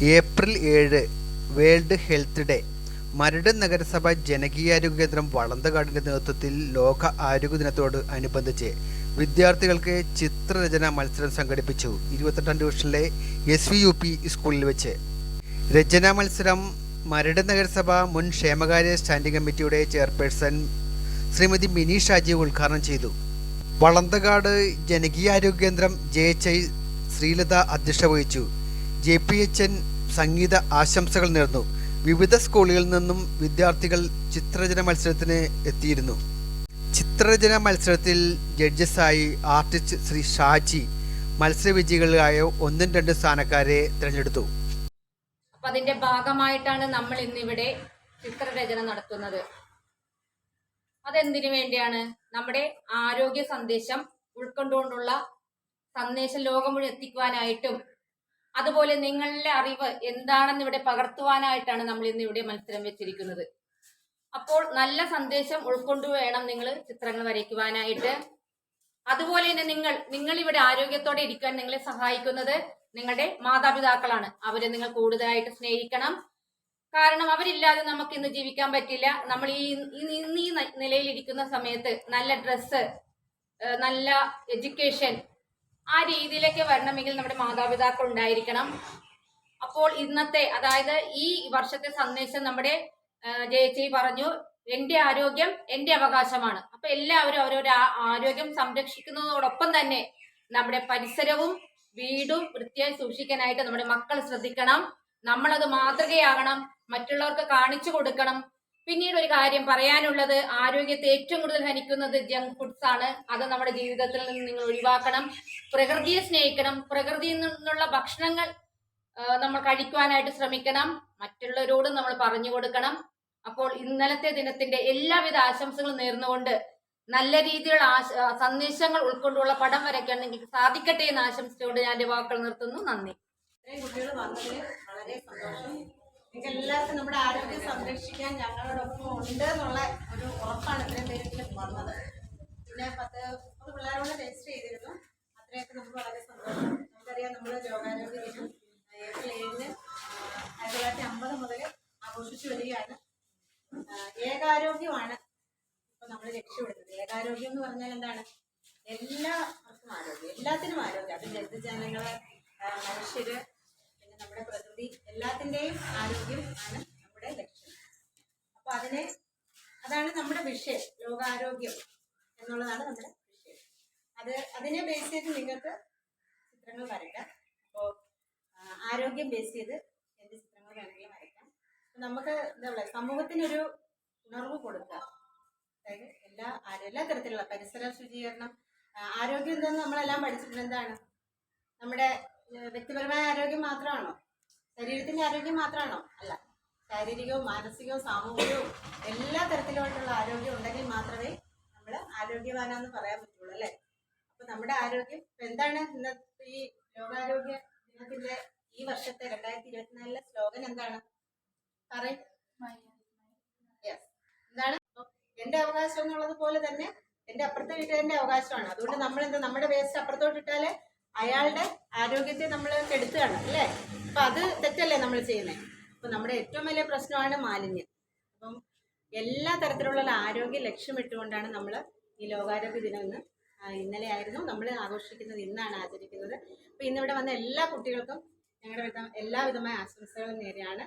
April 7 world health day. Maradu നഗരസഭ ജനകീയാരോഗ്യ കേന്ദ്രം വളന്തകാടിൻ്റെ നേതൃത്വത്തിൽ ലോക ആരോഗ്യ ദിനത്തോട് അനുബന്ധിച്ച് വിദ്യാർത്ഥികൾക്ക് ചിത്രരചന മത്സരം സംഘടിപ്പിച്ചു. 28ാം ഡിവിഷനിലെ SVUP സ്കൂളിൽ വെച്ച് രചനാ മത്സരം മരട് നഗരസഭ മുൻ ക്ഷേമകാര്യ സ്റ്റാൻഡിംഗ് കമ്മിറ്റിയുടെ ചെയർപേഴ്സൺ ശ്രീമതി മിനി ഷാജി ഉദ്ഘാടനം ചെയ്തു. വളന്തകാട് ജനകീയാരോഗ്യ കേന്ദ്രം JHI ശ്രീലത അധ്യക്ഷത വഹിച്ചു. JPHN സംഗീത ആശംസകൾ നേർന്നു. വിവിധ സ്കൂളുകളിൽ നിന്നും വിദ്യാർത്ഥികൾ ചിത്രരചന മത്സരത്തിന് എത്തിയിരുന്നു. ചിത്രരചന മത്സരത്തിൽ ജഡ്ജസായി ആർട്ടിസ്റ്റ് ശ്രീ ഷാജി, മത്സര വിജയികളായ 1, 2 സ്ഥാനക്കാരെ തിരഞ്ഞെടുത്തു. അതിന്റെ ഭാഗമായിട്ടാണ് നമ്മൾ ഇന്നിവിടെ ചിത്രരചന നടത്തുന്നത്. അതെന്തിനു വേണ്ടിയാണ്? നമ്മുടെ ആരോഗ്യ സന്ദേശം ഉൾക്കൊണ്ടുകൊണ്ടുള്ള സന്ദേശം ലോകം മുഴുവൻ എത്തിക്കുവാനായിട്ടും അതുപോലെ നിങ്ങളുടെ അറിവ് എന്താണെന്ന് ഇവിടെ പകർത്തുവാനായിട്ടാണ് നമ്മൾ ഇന്ന് ഇവിടെ മത്സരം വെച്ചിരിക്കുന്നത്. അപ്പോൾ നല്ല സന്ദേശം ഉൾക്കൊണ്ടു വേണം നിങ്ങൾ ചിത്രങ്ങൾ വരയ്ക്കുവാനായിട്ട്. അതുപോലെ തന്നെ നിങ്ങൾ ഇവിടെ ആരോഗ്യത്തോടെ ഇരിക്കാൻ നിങ്ങളെ സഹായിക്കുന്നത് നിങ്ങളുടെ മാതാപിതാക്കളാണ്. അവരെ നിങ്ങൾ കൂടുതലായിട്ട് സ്നേഹിക്കണം. കാരണം അവരില്ലാതെ നമുക്ക് ഇന്ന് ജീവിക്കാൻ പറ്റില്ല. നമ്മൾ ഈ നിലയിൽ ഇരിക്കുന്ന സമയത്ത് നല്ല ഡ്രസ്സ്, നല്ല എഡ്യൂക്കേഷൻ, ആ രീതിയിലേക്ക് വരണമെങ്കിൽ നമ്മുടെ മാതാപിതാക്കൾ ഉണ്ടായിരിക്കണം. അപ്പോൾ ഇന്നത്തെ, അതായത് ഈ വർഷത്തെ സന്ദേശം നമ്മുടെ JHI പറഞ്ഞു, എന്റെ ആരോഗ്യം എന്റെ അവകാശമാണ്. അപ്പൊ എല്ലാവരും അവരവരുടെ ആരോഗ്യം സംരക്ഷിക്കുന്നതോടൊപ്പം തന്നെ നമ്മുടെ പരിസരവും വീടും വൃത്തിയായി സൂക്ഷിക്കാനായിട്ട് നമ്മുടെ മക്കൾ ശ്രദ്ധിക്കണം. നമ്മളത് മാതൃകയാകണം, മറ്റുള്ളവർക്ക് കാണിച്ചു കൊടുക്കണം. പിന്നീട് ഒരു കാര്യം പറയാനുള്ളത്, ആരോഗ്യത്തെ ഏറ്റവും കൂടുതൽ ഹനിക്കുന്നത് ജങ്ക് ഫുഡ്സ് ആണ്. അത് നമ്മുടെ ജീവിതത്തിൽ നിന്ന് നിങ്ങൾ ഒഴിവാക്കണം. പ്രകൃതിയെ സ്നേഹിക്കണം. പ്രകൃതിയിൽ നിന്നുള്ള ഭക്ഷണങ്ങൾ നമ്മൾ കഴിക്കുവാനായിട്ട് ശ്രമിക്കണം. മറ്റുള്ളവരോടും നമ്മൾ പറഞ്ഞു കൊടുക്കണം. അപ്പോൾ ഇന്നലത്തെ ദിനത്തിന്റെ എല്ലാവിധ ആശംസകളും നേർന്നുകൊണ്ട് നല്ല രീതിയിലുള്ള സന്ദേശങ്ങൾ ഉൾക്കൊണ്ടുള്ള പടം വരയ്ക്കാൻ നിങ്ങൾക്ക് സാധിക്കട്ടെ എന്ന് ആശംസിച്ചുകൊണ്ട് ഞാൻ എന്റെ വാക്കുകൾ നിർത്തുന്നു. നന്ദി. കുട്ടികൾ വന്നതിൽ വളരെ സന്തോഷം. നിങ്ങൾക്ക് എല്ലാവർക്കും നമ്മുടെ ആരോഗ്യം സംരക്ഷിക്കാൻ ഞങ്ങളോടൊപ്പം ഉണ്ട് എന്നുള്ള ഒരു ഉറപ്പാണ് ഇത്രയും പേരെങ്കിലും വന്നത്. പിന്നെ 10 പിള്ളേരോട് രജിസ്റ്റർ ചെയ്തിരുന്നു. അത്രയൊക്കെ നമുക്ക് വളരെ സന്തോഷം. നമുക്കറിയാം, നമ്മൾ ലോകാരോഗ്യ ദിനം ഏപ്രിൽ 7 1950 മുതൽ ആഘോഷിച്ചു വരികയാണ്. ഏകാരോഗ്യമാണ് ഇപ്പൊ നമ്മൾ ലക്ഷ്യമിടുന്നത്. ഏകാരോഗ്യം എന്ന് പറഞ്ഞാൽ എന്താണ്? എല്ലാവർക്കും ആരോഗ്യം, എല്ലാത്തിനും ആരോഗ്യം. അത് ജന്തുജാലങ്ങള്, മനുഷ്യര്, പിന്നെ നമ്മുടെ പ്രകൃതി, എല്ലാത്തിൻ്റെയും ആരോഗ്യം ആണ് നമ്മുടെ ലക്ഷ്യം. അപ്പൊ അതാണ് നമ്മുടെ വിഷയം. ലോകാരോഗ്യം എന്നുള്ളതാണ് നമ്മുടെ വിഷയം. അതിനെ ബേസ് ചെയ്ത് നിങ്ങൾക്ക് ചിത്രങ്ങൾ വരയ്ക്കാം. അപ്പോൾ ആരോഗ്യം ബേസ് ചെയ്ത് എന്ത് ചിത്രങ്ങൾ വേണമെങ്കിലും വരയ്ക്കാം. നമുക്ക് എന്താ പറയുക, സമൂഹത്തിനൊരു ഉണർവ് കൊടുക്കുക. അതായത് എല്ലാ തരത്തിലുള്ള പരിസര ശുചീകരണം, ആരോഗ്യം എന്തെന്ന് നമ്മളെല്ലാം പഠിച്ചിട്ടുണ്ട്. എന്താണ് നമ്മുടെ വ്യക്തിപരമായ ആരോഗ്യം മാത്രമാണോ? ശരീരത്തിന്റെ ആരോഗ്യം മാത്രമാണോ? അല്ല. ശാരീരികവും മാനസികവും സാമൂഹികവും എല്ലാ തരത്തിലുമായിട്ടുള്ള ആരോഗ്യം ഉണ്ടെങ്കിൽ മാത്രമേ നമ്മൾ ആരോഗ്യവാനാന്ന് പറയാൻ പറ്റുള്ളൂ, അല്ലേ? അപ്പൊ നമ്മുടെ ആരോഗ്യം എന്താണ്? ഇന്നത്തെ ഈ ലോകാരോഗ്യ ദിനത്തിന്റെ ഈ വർഷത്തെ 2024 സ്ലോഗൻ എന്താണ്? എന്താണ്? എന്റെ അവകാശം എന്നുള്ളത് പോലെ തന്നെ എന്റെ അപ്പുറത്തെ വീട്ടുകാരന്റെ അവകാശമാണ്. അതുകൊണ്ട് നമ്മൾ നമ്മുടെ വേസ്റ്റ് അപ്പുറത്തോട്ട് ഇട്ടാല് അയാളുടെ ആരോഗ്യത്തെ നമ്മൾ കെടുത്തുകയാണ്, അല്ലേ? അപ്പൊ അത് തെറ്റല്ലേ നമ്മൾ ചെയ്യുന്നത്? അപ്പൊ നമ്മുടെ ഏറ്റവും വലിയ പ്രശ്നമാണ് മാലിന്യം. അപ്പം എല്ലാ തരത്തിലുള്ള ആരോഗ്യം ലക്ഷ്യമിട്ടുകൊണ്ടാണ് നമ്മൾ ഈ ലോകാരോഗ്യ ദിനം ഇന്നലെ ആയിരുന്നു നമ്മൾ ആഘോഷിക്കുന്നത്, ഇന്നാണ് ആചരിക്കുന്നത്. അപ്പൊ ഇന്നിവിടെ വന്ന എല്ലാ കുട്ടികൾക്കും ഞങ്ങളുടെ എല്ലാവിധമായ ആശംസകളും നേരെയാണ്.